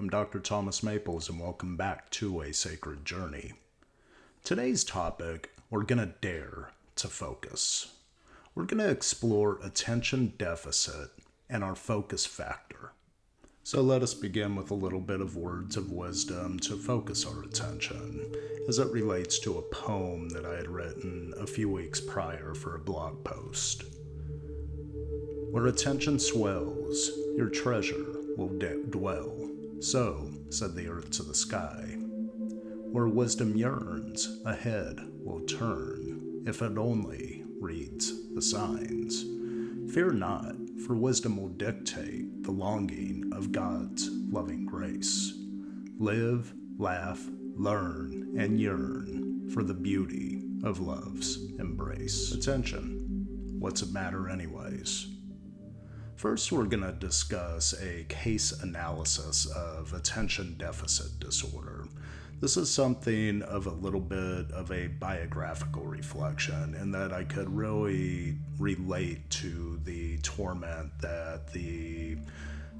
I'm Dr. Thomas Maples, and welcome back to A Sacred Journey. Today's topic, we're going to dare to focus. We're going to explore attention deficit and our focus factor. So let us begin with a little bit of words of wisdom to focus our attention, as it relates to a poem that I had written a few weeks prior for a blog post. Where attention swells, your treasure will dwell. So, said the earth to the sky. Where wisdom yearns, a head will turn, if it only reads the signs. Fear not, for wisdom will dictate the longing of God's loving grace. Live, laugh, learn, and yearn for the beauty of love's embrace. Attention. What's it matter anyways? First, we're going to discuss a case analysis of attention deficit disorder. This is something of a little bit of a biographical reflection in that I could really relate to the torment that the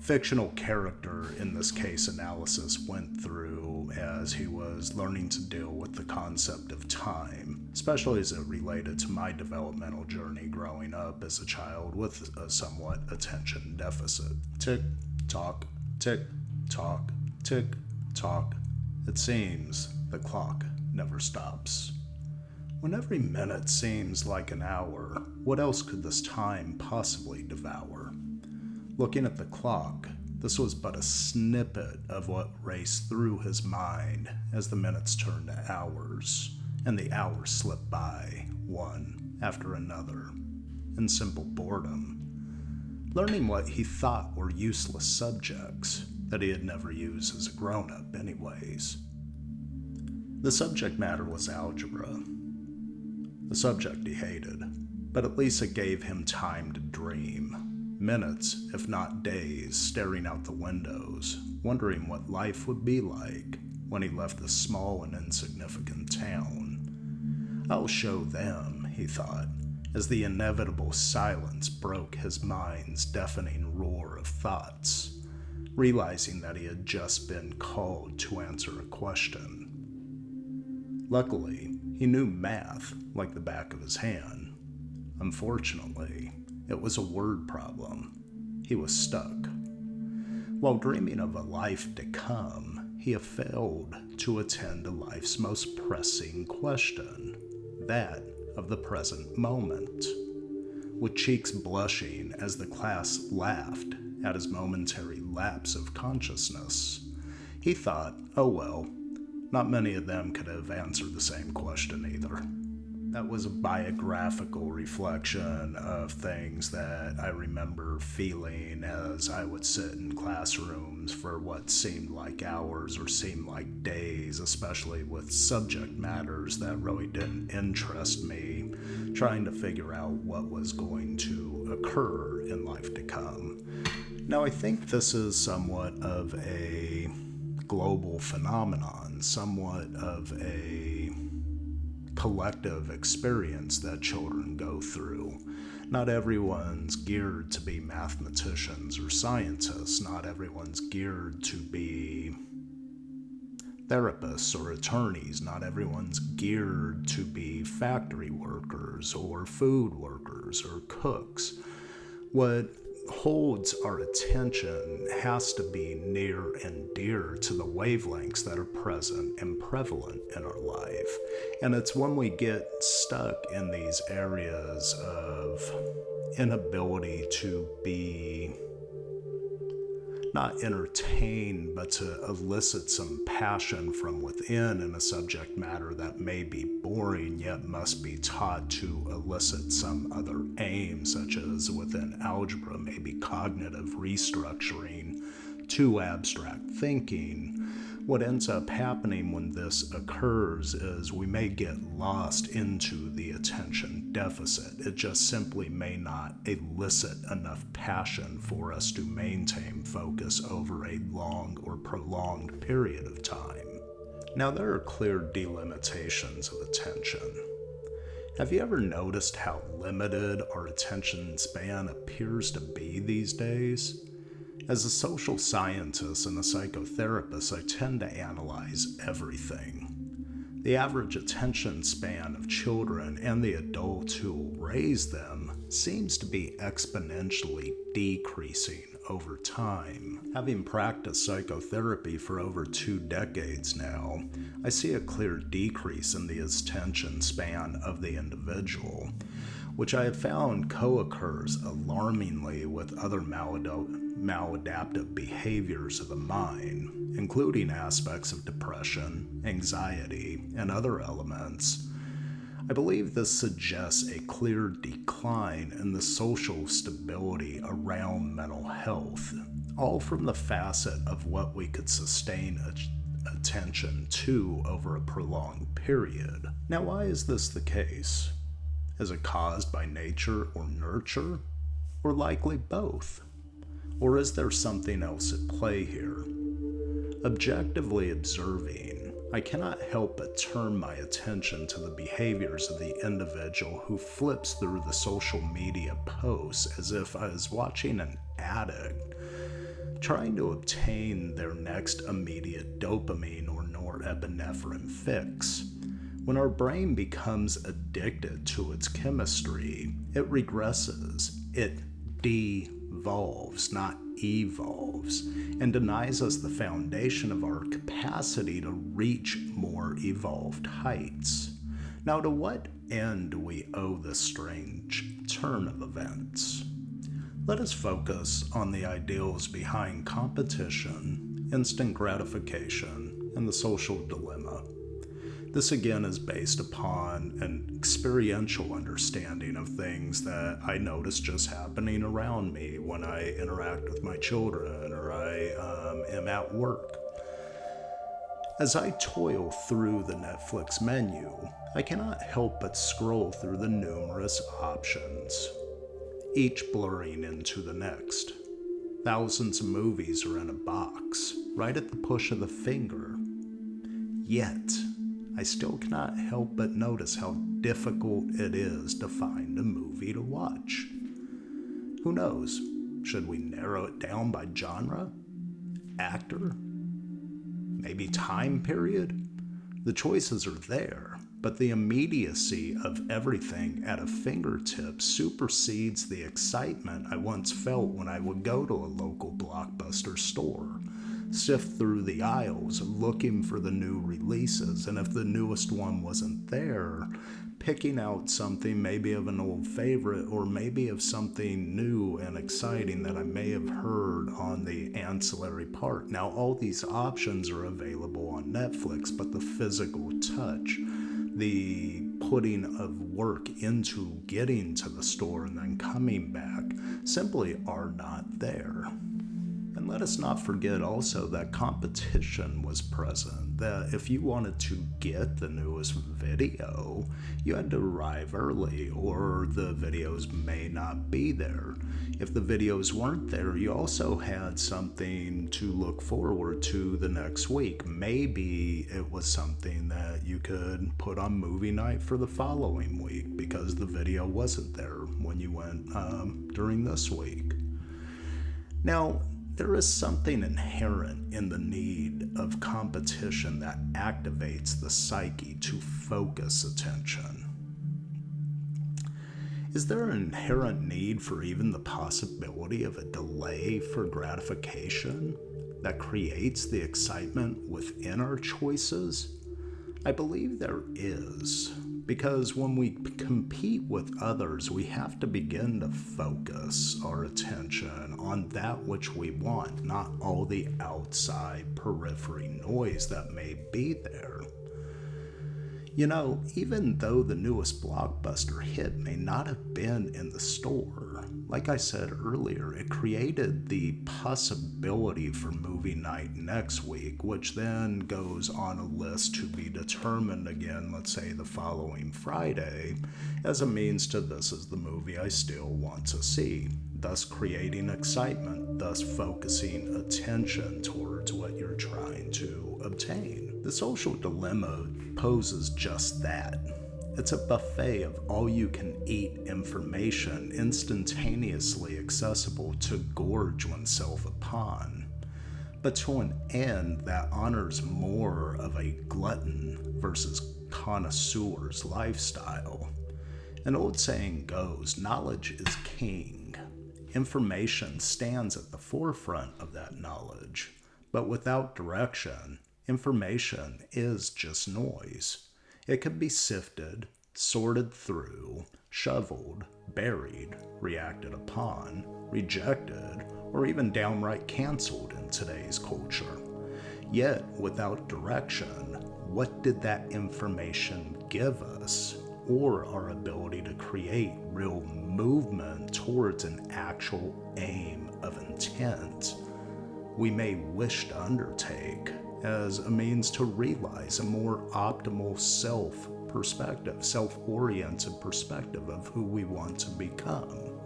fictional character in this case analysis went through as he was learning to deal with the concept of time, especially as it related to my developmental journey growing up as a child with a somewhat attention deficit. Tick, tock, tick, tock, tick, tock. It seems the clock never stops. When every minute seems like an hour, what else could this time possibly devour? Looking at the clock, this was but a snippet of what raced through his mind as the minutes turned to hours, and the hours slipped by, one after another, in simple boredom, learning what he thought were useless subjects that he had never used as a grown-up anyways. The subject matter was algebra, the subject he hated, but at least it gave him time to dream. Minutes, if not days, staring out the windows, wondering what life would be like when he left this small and insignificant town. I'll show them, he thought, as the inevitable silence broke his mind's deafening roar of thoughts, realizing that he had just been called to answer a question. Luckily, he knew math like the back of his hand. Unfortunately, it was a word problem. He was stuck. While dreaming of a life to come, he had failed to attend to life's most pressing question, that of the present moment. With cheeks blushing as the class laughed at his momentary lapse of consciousness, he thought, oh well, not many of them could have answered the same question either. That was a biographical reflection of things that I remember feeling as I would sit in classrooms for what seemed like hours or seemed like days, especially with subject matters that really didn't interest me, trying to figure out what was going to occur in life to come. Now, I think this is somewhat of a global phenomenon, somewhat of a collective experience that children go through. Not everyone's geared to be mathematicians or scientists. Not everyone's geared to be therapists or attorneys. Not everyone's geared to be factory workers or food workers or cooks. What holds our attention has to be near and dear to the wavelengths that are present and prevalent in our life. And it's when we get stuck in these areas of inability to be not entertained, but to elicit some passion from within in a subject matter that may be boring, yet must be taught to elicit some other aim, such as within algebra, maybe cognitive restructuring to abstract thinking. What ends up happening when this occurs is we may get lost into the attention deficit. It just simply may not elicit enough passion for us to maintain focus over a long or prolonged period of time. Now, there are clear delimitations of attention. Have you ever noticed how limited our attention span appears to be these days? As a social scientist and a psychotherapist, I tend to analyze everything. The average attention span of children and the adults who raise them seems to be exponentially decreasing over time. Having practiced psychotherapy for over 2 decades now, I see a clear decrease in the attention span of the individual, which I have found co-occurs alarmingly with other maladaptive behaviors of the mind, including aspects of depression, anxiety, and other elements. I believe this suggests a clear decline in the social stability around mental health, all from the facet of what we could sustain attention to over a prolonged period. Now, why is this the case? Is it caused by nature or nurture, or likely both? Or is there something else at play here? Objectively observing, I cannot help but turn my attention to the behaviors of the individual who flips through the social media posts as if I was watching an addict trying to obtain their next immediate dopamine or norepinephrine fix. When our brain becomes addicted to its chemistry, it regresses. It devolves, not evolves, and denies us the foundation of our capacity to reach more evolved heights. Now, to what end do we owe this strange turn of events? Let us focus on the ideals behind competition, instant gratification, and the social dilemma. This again is based upon an experiential understanding of things that I notice just happening around me when I interact with my children or I am at work. As I toil through the Netflix menu, I cannot help but scroll through the numerous options, each blurring into the next. Thousands of movies are in a box, right at the push of the finger. Yet, I still cannot help but notice how difficult it is to find a movie to watch. Who knows? Should we narrow it down by genre? Actor? Maybe time period? The choices are there, but the immediacy of everything at a fingertip supersedes the excitement I once felt when I would go to a local Blockbuster store, sift through the aisles looking for the new releases, and if the newest one wasn't there, picking out something maybe of an old favorite or maybe of something new and exciting that I may have heard on the ancillary part. Now, all these options are available on Netflix, but the physical touch, the putting of work into getting to the store and then coming back simply are not there. And let us not forget also that competition was present, that if you wanted to get the newest video, you had to arrive early or the videos may not be there. If the videos weren't there, you also had something to look forward to the next week. Maybe it was something that you could put on movie night for the following week because the video wasn't there when you went during this week. Now, there is something inherent in the need of competition that activates the psyche to focus attention. Is there an inherent need for even the possibility of a delay for gratification that creates the excitement within our choices? I believe there is, because when we compete with others, we have to begin to focus our attention on that which we want, not all the outside periphery noise that may be there. You know, even though the newest blockbuster hit may not have been in the store, like I said earlier, it created the possibility for movie night next week, which then goes on a list to be determined again, let's say the following Friday, as a means to this is the movie I still want to see, thus creating excitement, thus focusing attention towards what you're trying to obtain. The social dilemma poses just that. It's a buffet of all-you-can-eat information instantaneously accessible to gorge oneself upon. upon, but to an end that honors more of a glutton versus connoisseur's lifestyle. An old saying goes, knowledge is king. Information stands at the forefront of that knowledge, but without direction, information is just noise. It can be sifted, sorted through, shoveled, buried, reacted upon, rejected, or even downright canceled in today's culture. Yet, without direction, what did that information give us, or our ability to create real movement towards an actual aim of intent we may wish to undertake as a means to realize a more optimal self-oriented perspective of who we want to become?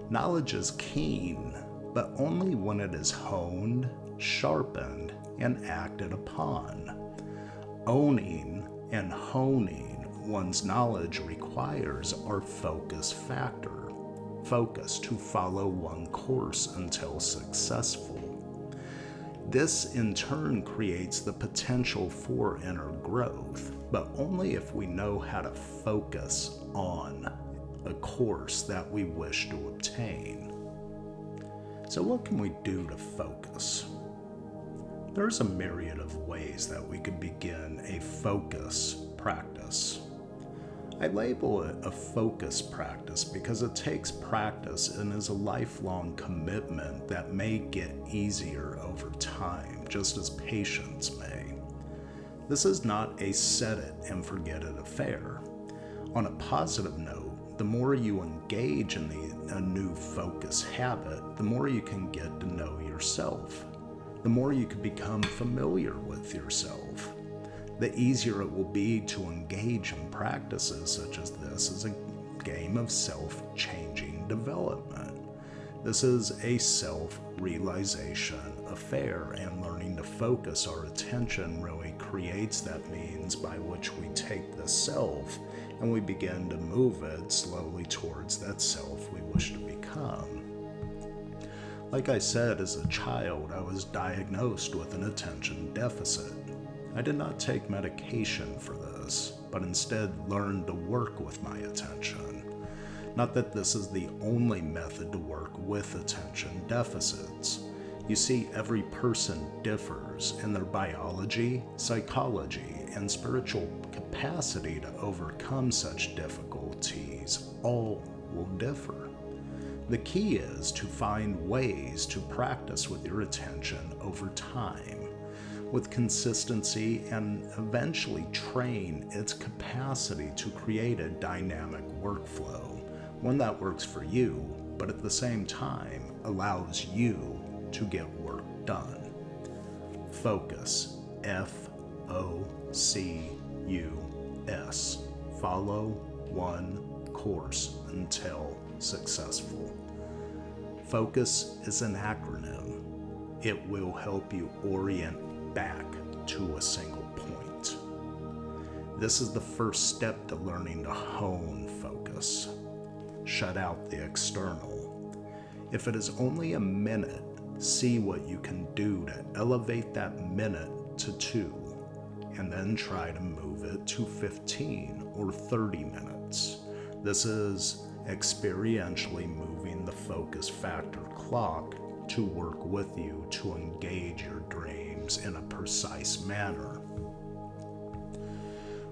Knowledge is keen, but only when it is honed, sharpened, and acted upon. Owning and honing one's knowledge requires our focus factor, focus to follow one course until successful. This in turn creates the potential for inner growth, but only if we know how to focus on a course that we wish to obtain. So what can we do to focus? There's a myriad of ways that we could begin a focus practice. I label it a focus practice because it takes practice and is a lifelong commitment that may get easier over time, just as patience may. This is not a set it and forget it affair. On a positive note, the more you engage in a new focus habit, the more you can get to know yourself. The more you can become familiar with yourself. The easier it will be to engage in practices such as this as a game of self-changing development. This is a self-realization affair, and learning to focus our attention really creates that means by which we take the self and we begin to move it slowly towards that self we wish to become. Like I said, as a child, I was diagnosed with an attention deficit. I did not take medication for this, but instead learned to work with my attention. Not that this is the only method to work with attention deficits. You see, every person differs, and their biology, psychology, and spiritual capacity to overcome such difficulties all will differ. The key is to find ways to practice with your attention over time, with consistency, and eventually train its capacity to create a dynamic workflow, one that works for you, but at the same time allows you to get work done. Focus, F-O-C-U-S. Follow one course until successful. Focus is an acronym. It will help you orient back to a single point. This is the first step to learning to hone focus. Shut out the external. If it is only a minute, see what you can do to elevate that minute to 2, and then try to move it to 15 or 30 minutes. This is experientially moving the focus factor clock to work with you to engage your dreams in a precise manner.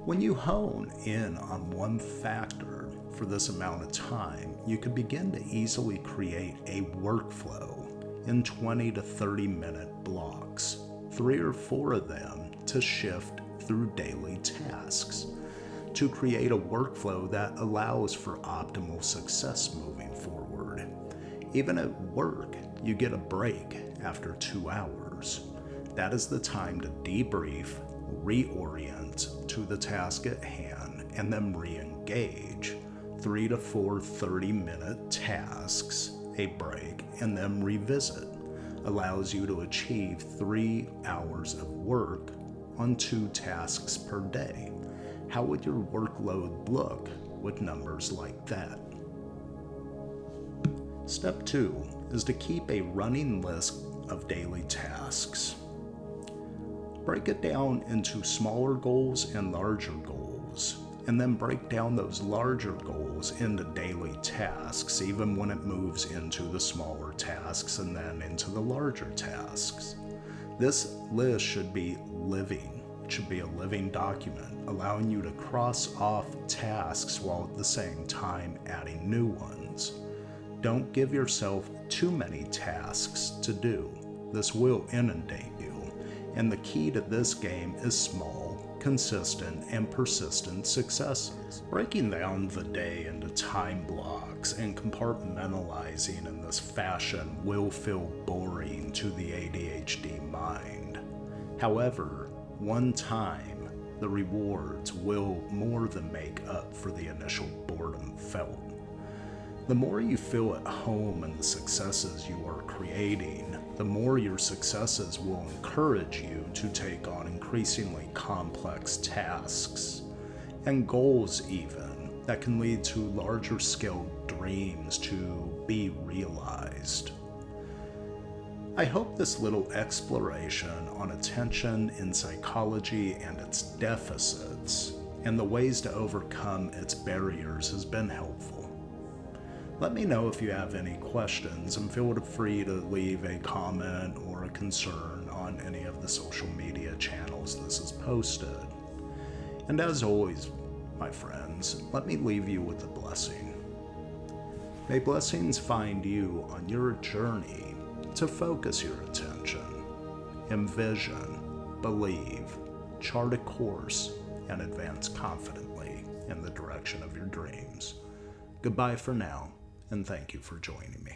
When you hone in on one factor for this amount of time, you can begin to easily create a workflow in 20 to 30 minute blocks, 3 or 4 of them to shift through daily tasks, to create a workflow that allows for optimal success moving forward. Even at work, you get a break after 2 hours. That is the time to debrief, reorient to the task at hand, and then re-engage. 3 to 4 30-minute tasks, a break, and then revisit. Allows you to achieve 3 hours of work on 2 tasks per day. How would your workload look with numbers like that? Step 2 is to keep a running list of daily tasks. Break it down into smaller goals and larger goals, and then break down those larger goals into daily tasks, even when it moves into the smaller tasks and then into the larger tasks. This list should be living. It should be a living document, allowing you to cross off tasks while at the same time adding new ones. Don't give yourself too many tasks to do. This will inundate you. And the key to this game is small, consistent, and persistent successes. Breaking down the day into time blocks and compartmentalizing in this fashion will feel boring to the ADHD mind. However, one time, the rewards will more than make up for the initial boredom felt. The more you feel at home in the successes you are creating, the more your successes will encourage you to take on increasingly complex tasks and goals even that can lead to larger scale dreams to be realized. I hope this little exploration on attention in psychology and its deficits and the ways to overcome its barriers has been helpful. Let me know if you have any questions and feel free to leave a comment or a concern on any of the social media channels this is posted. And as always, my friends, let me leave you with a blessing. May blessings find you on your journey to focus your attention, envision, believe, chart a course, and advance confidently in the direction of your dreams. Goodbye for now, and thank you for joining me.